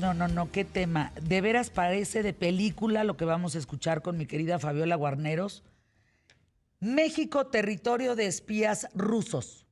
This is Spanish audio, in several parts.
No, no, no, qué tema. De veras parece de película lo que vamos a escuchar con mi querida Fabiola Guarneros. México, territorio de espías rusos.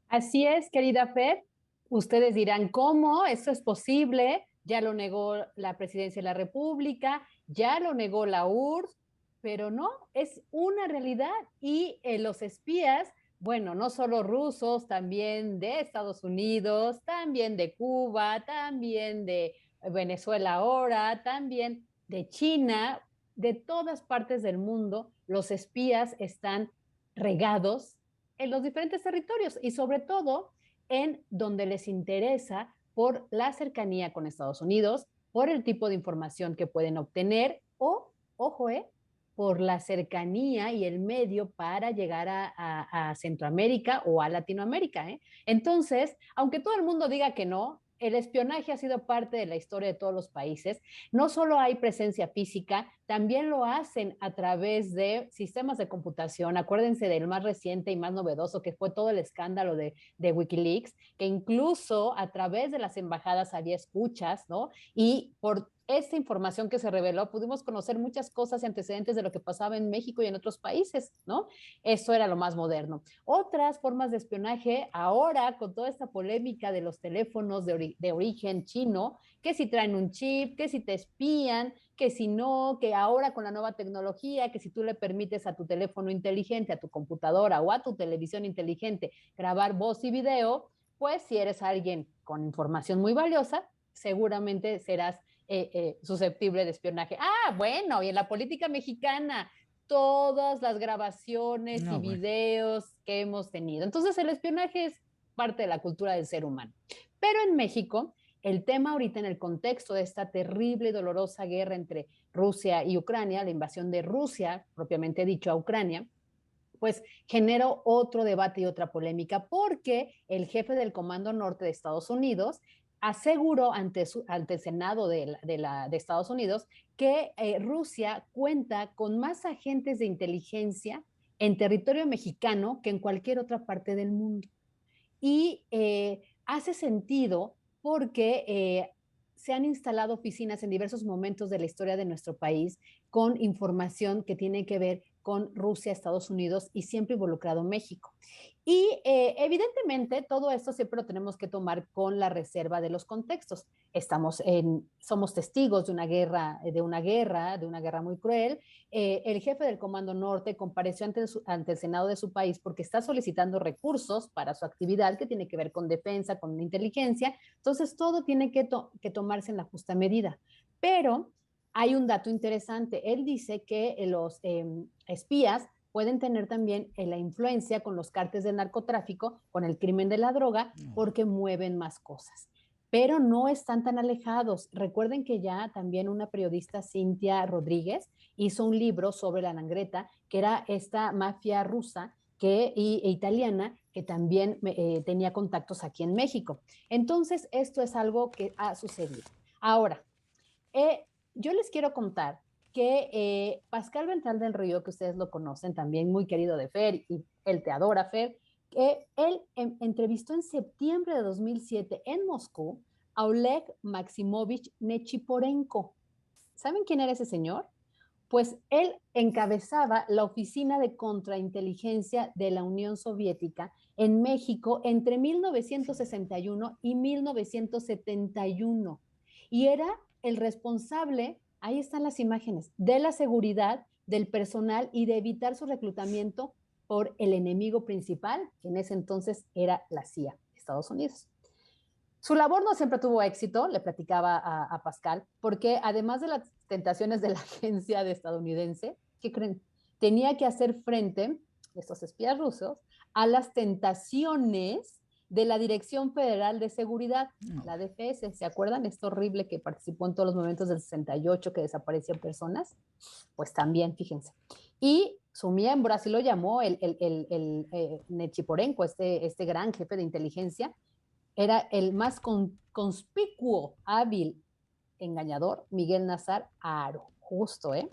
Así es, querida Fer. Ustedes dirán, ¿cómo? ¿Esto es posible? Ya lo negó la Presidencia de la República, ya lo negó la URSS, pero no, es una realidad. Y los espías, bueno, no solo rusos, también de Estados Unidos, también de Cuba, también de Venezuela ahora, también de China, de todas partes del mundo, los espías están regados en los diferentes territorios y sobre todo en donde les interesa por la cercanía con Estados Unidos, por el tipo de información que pueden obtener o, ojo, por la cercanía y el medio para llegar a Centroamérica o a Latinoamérica. Entonces, aunque todo el mundo diga que no, el espionaje ha sido parte de la historia de todos los países. No solo hay presencia física, también lo hacen a través de sistemas de computación. Acuérdense del más reciente y más novedoso, que fue todo el escándalo de Wikileaks, que incluso a través de las embajadas había escuchas, ¿no? Y por esta información que se reveló, pudimos conocer muchas cosas y antecedentes de lo que pasaba en México y en otros países, ¿no? Eso era lo más moderno. Otras formas de espionaje, ahora con toda esta polémica de los teléfonos de origen chino, que si traen un chip, que si te espían, que si no, que ahora con la nueva tecnología, que si tú le permites a tu teléfono inteligente, a tu computadora o a tu televisión inteligente grabar voz y video, pues si eres alguien con información muy valiosa, seguramente serás susceptible de espionaje. Ah, bueno, y en la política mexicana, todas las grabaciones y No, bueno. videos que hemos tenido. Entonces, el espionaje es parte de la cultura del ser humano. Pero en México, el tema ahorita en el contexto de esta terrible y dolorosa guerra entre Rusia y Ucrania, la invasión de Rusia, propiamente dicho, a Ucrania, pues generó otro debate y otra polémica porque el jefe del Comando Norte de Estados Unidos aseguró ante el Senado de Estados Unidos que Rusia cuenta con más agentes de inteligencia en territorio mexicano que en cualquier otra parte del mundo. Y hace sentido porque se han instalado oficinas en diversos momentos de la historia de nuestro país con información que tiene que ver con Rusia, Estados Unidos y siempre involucrado México. Y evidentemente todo esto siempre lo tenemos que tomar con la reserva de los contextos. Somos testigos de una guerra muy cruel. El jefe del Comando Norte compareció ante el Senado de su país porque está solicitando recursos para su actividad que tiene que ver con defensa, con inteligencia. Entonces, todo tiene que tomarse en la justa medida. Pero hay un dato interesante. Él dice que los espías pueden tener también la influencia con los cárteles del narcotráfico, con el crimen de la droga, porque mueven más cosas. Pero no están tan alejados. Recuerden que ya también una periodista, Cintia Rodríguez, hizo un libro sobre la Nangreta, que era esta mafia rusa e italiana que también tenía contactos aquí en México. Entonces, esto es algo que ha sucedido. Ahora, yo les quiero contar que Pascal Ventral del Río, que ustedes lo conocen también, muy querido de Fer, y él te adora, Fer, él entrevistó en septiembre de 2007 en Moscú a Oleg Maximovich Nechiporenko. ¿Saben quién era ese señor? Pues él encabezaba la Oficina de Contrainteligencia de la Unión Soviética en México entre 1961 y 1971. Y era el responsable, ahí están las imágenes, de la seguridad del personal y de evitar su reclutamiento por el enemigo principal, que en ese entonces era la CIA, Estados Unidos. Su labor no siempre tuvo éxito, le platicaba a Pascal, porque además de las tentaciones de la agencia de estadounidense, ¿qué creen? Tenía que hacer frente, estos espías rusos, a las tentaciones de la Dirección Federal de Seguridad, No. la DFS. ¿Se acuerdan? Esto horrible que participó en todos los momentos del 68 que desaparecían personas. Pues también, fíjense. Y su miembro, así lo llamó, el Nechiporenko, este gran jefe de inteligencia, era el más conspicuo, hábil, engañador, Miguel Nazar Aro, justo, ¿eh?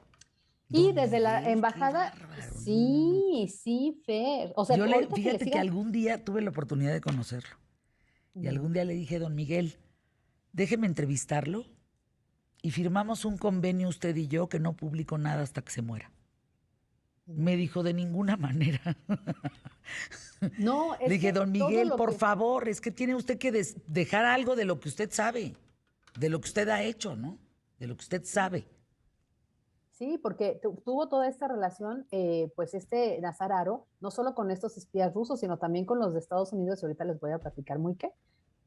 Y Don desde la Miguel, qué embajada, bárbaro. No, no, no. sí, sí, Fer. O sea, ahorita que le Fíjate que sigan. algún día tuve la oportunidad de conocerlo. Y algún día le dije, don Miguel, déjeme entrevistarlo y firmamos un convenio usted y yo que no publico nada hasta que se muera. Me dijo, de ninguna manera. No, Le es dije, que don todo Miguel, lo por que... favor, es que tiene usted que dejar algo de lo que usted sabe, de lo que usted ha hecho, ¿no? De lo que usted sabe. Sí, porque tuvo toda esta relación, pues Nazar Haro, no solo con estos espías rusos, sino también con los de Estados Unidos, y ahorita les voy a platicar muy qué.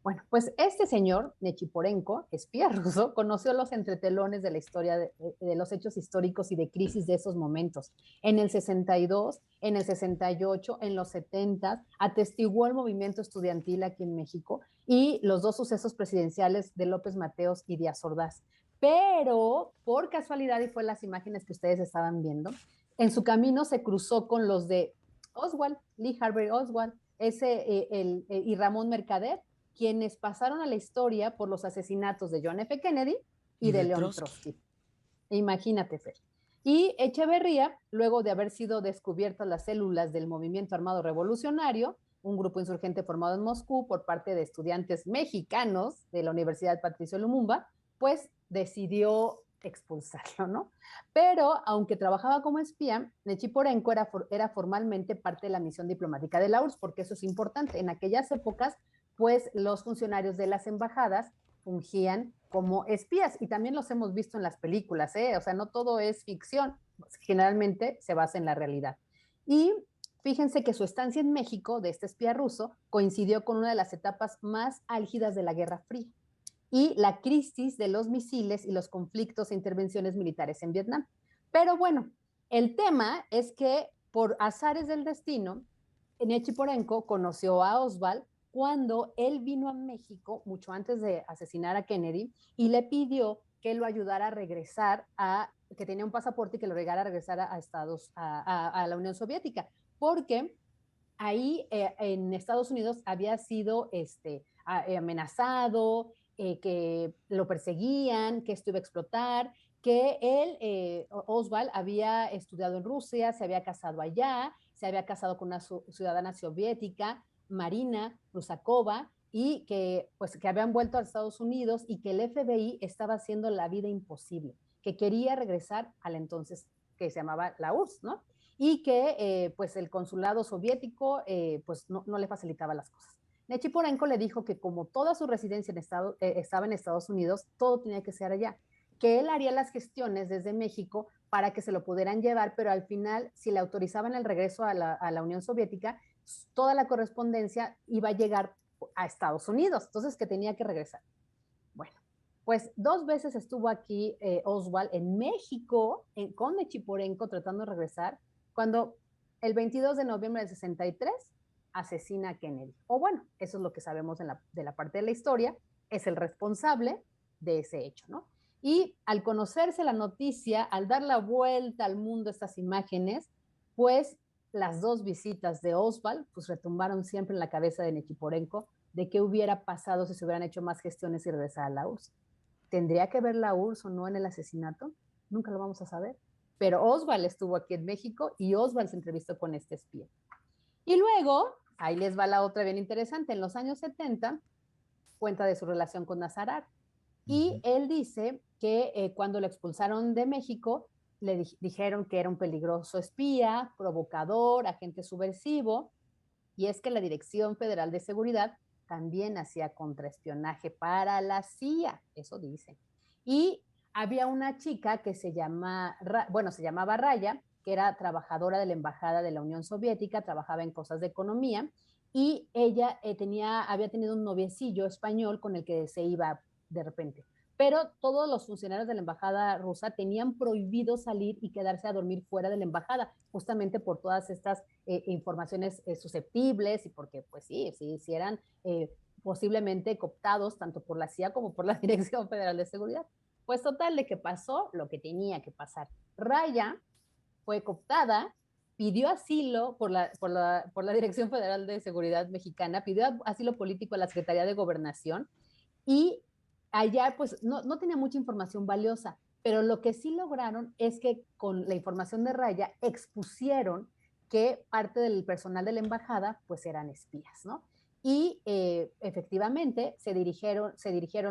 Bueno, pues este señor, Nechiporenko, espía ruso, conoció los entretelones de la historia de los hechos históricos y de crisis de esos momentos. En el 62, en el 68, en los 70, atestiguó el movimiento estudiantil aquí en México y los dos sucesos presidenciales de López Mateos y Díaz Ordaz. Pero, por casualidad, y fue las imágenes que ustedes estaban viendo, en su camino se cruzó con los de Oswald, Lee Harvey Oswald, y Ramón Mercader, quienes pasaron a la historia por los asesinatos de John F. Kennedy y Y de de León Trotsky. Trotsky. Imagínate, Fer. Y Echeverría, luego de haber sido descubiertas las células del Movimiento Armado Revolucionario, un grupo insurgente formado en Moscú por parte de estudiantes mexicanos de la Universidad Patricio Lumumba, pues decidió expulsarlo, ¿no? Pero, aunque trabajaba como espía, Nechiporenko era formalmente parte de la misión diplomática de la URSS, porque eso es importante. En aquellas épocas, pues los funcionarios de las embajadas fungían como espías y también los hemos visto en las películas, ¿eh? O sea, no todo es ficción, generalmente se basa en la realidad. Y fíjense que su estancia en México de este espía ruso coincidió con una de las etapas más álgidas de la Guerra Fría y la crisis de los misiles y los conflictos e intervenciones militares en Vietnam. Pero bueno, el tema es que por azares del destino, Nechiporenko conoció a Oswald cuando él vino a México, mucho antes de asesinar a Kennedy, y le pidió que lo ayudara a regresar que tenía un pasaporte y que lo ayudara a regresar a la Unión Soviética, porque ahí en Estados Unidos había sido amenazado, que lo perseguían, que esto iba a explotar, que él, Oswald, había estudiado en Rusia, se había casado allá, se había casado con una ciudadana soviética, Marina Rusakova, y que, pues, que habían vuelto a Estados Unidos y que el FBI estaba haciendo la vida imposible, que quería regresar al entonces que se llamaba la URSS, ¿no? Y que pues el consulado soviético pues no le facilitaba las cosas. Nechiporenko le dijo que como toda su residencia estaba en Estados Unidos, todo tenía que ser allá, que él haría las gestiones desde México para que se lo pudieran llevar, pero al final, si le autorizaban el regreso a la Unión Soviética, toda la correspondencia iba a llegar a Estados Unidos, entonces que tenía que regresar. Bueno, pues 2 veces estuvo aquí Oswald en México con Nechiporenko tratando de regresar, cuando el 22 de noviembre del 63 asesina a Kennedy. O bueno, eso es lo que sabemos de la parte de la historia, es el responsable de ese hecho, ¿no? Y al conocerse la noticia, al dar la vuelta al mundo estas imágenes, pues las 2 visitas de Oswald pues retumbaron siempre en la cabeza de Nechiporenko de qué hubiera pasado si se hubieran hecho más gestiones y regresar a la URSS. ¿Tendría que ver la URSS o no en el asesinato? Nunca lo vamos a saber. Pero Oswald estuvo aquí en México y Oswald se entrevistó con este espía. Y luego, ahí les va la otra bien interesante, en los años 70 cuenta de su relación con Nazar Haro. Y él dice que cuando lo expulsaron de México, le dijeron que era un peligroso espía, provocador, agente subversivo, y es que la Dirección Federal de Seguridad también hacía contraespionaje para la CIA, eso dice. Y había una chica que se llamaba Raya, que era trabajadora de la Embajada de la Unión Soviética, trabajaba en cosas de economía, y ella había tenido un noviecillo español con el que se iba de repente. Pero todos los funcionarios de la embajada rusa tenían prohibido salir y quedarse a dormir fuera de la embajada, justamente por todas estas informaciones susceptibles y porque, pues sí eran posiblemente cooptados tanto por la CIA como por la Dirección Federal de Seguridad. Pues total de que pasó lo que tenía que pasar. Raya fue cooptada, pidió asilo por la Dirección Federal de Seguridad Mexicana, pidió asilo político a la Secretaría de Gobernación y allá pues no tenía mucha información valiosa, pero lo que sí lograron es que con la información de Raya expusieron que parte del personal de la embajada pues eran espías, ¿no? Y efectivamente se dirigieron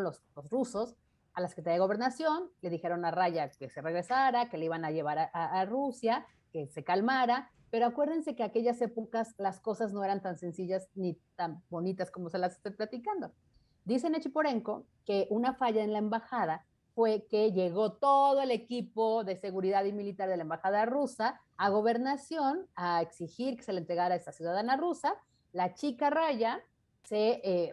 los rusos a la Secretaría de Gobernación, le dijeron a Raya que se regresara, que le iban a llevar a Rusia, que se calmara, pero acuérdense que aquellas épocas las cosas no eran tan sencillas ni tan bonitas como se las estoy platicando. Dice Nechiporenko que una falla en la embajada fue que llegó todo el equipo de seguridad y militar de la embajada rusa a Gobernación a exigir que se le entregara a esta ciudadana rusa. La chica Raya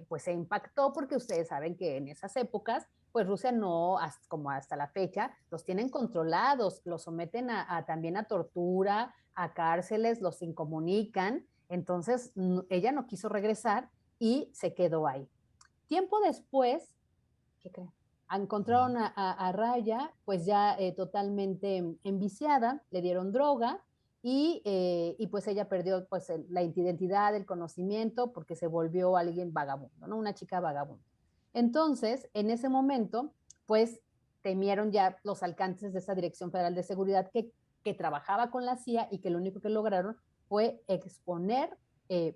pues se impactó porque ustedes saben que en esas épocas pues Rusia no, como hasta la fecha, los tienen controlados, los someten también a tortura, a cárceles, los incomunican. Entonces ella no quiso regresar y se quedó ahí. Tiempo después, ¿qué creen? Encontraron a Raya, pues ya totalmente enviciada, le dieron droga y pues ella perdió pues la identidad, el conocimiento, porque se volvió alguien vagabundo, ¿no? Una chica vagabunda. Entonces, en ese momento, pues temieron ya los alcances de esa Dirección Federal de Seguridad que trabajaba con la CIA y que lo único que lograron fue exponer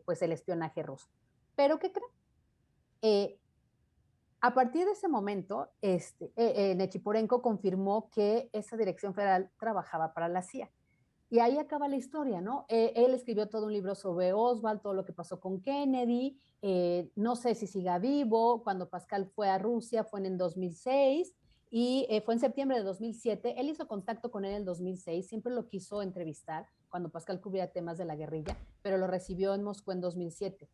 pues el espionaje ruso. Pero ¿qué creen? A partir de ese momento, Nechiporenko confirmó que esa Dirección Federal trabajaba para la CIA. Y ahí acaba la historia, ¿no? Él escribió todo un libro sobre Oswald, todo lo que pasó con Kennedy, no sé si siga vivo, cuando Pascal fue a Rusia fue en el 2006 y fue en septiembre de 2007, él hizo contacto con él en el 2006, siempre lo quiso entrevistar cuando Pascal cubría temas de la guerrilla, pero lo recibió en Moscú en 2007.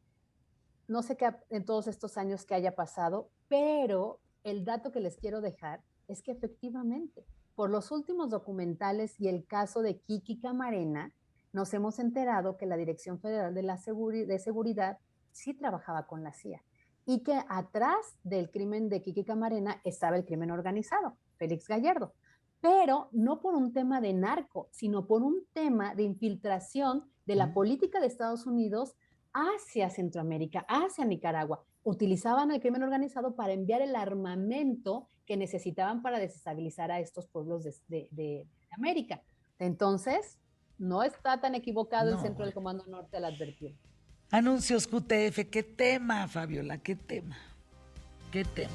No sé qué en todos estos años que haya pasado, pero el dato que les quiero dejar es que efectivamente, por los últimos documentales y el caso de Kiki Camarena, nos hemos enterado que la Dirección Federal de Seguridad sí trabajaba con la CIA y que atrás del crimen de Kiki Camarena estaba el crimen organizado, Félix Gallardo, pero no por un tema de narco, sino por un tema de infiltración de la política de Estados Unidos hacia Centroamérica, hacia Nicaragua. Utilizaban el crimen organizado para enviar el armamento que necesitaban para desestabilizar a estos pueblos de América. Entonces, no está tan equivocado el No, Centro del bueno. Comando Norte al advertir. Anuncios QTF, qué tema, Fabiola, qué tema. Qué tema.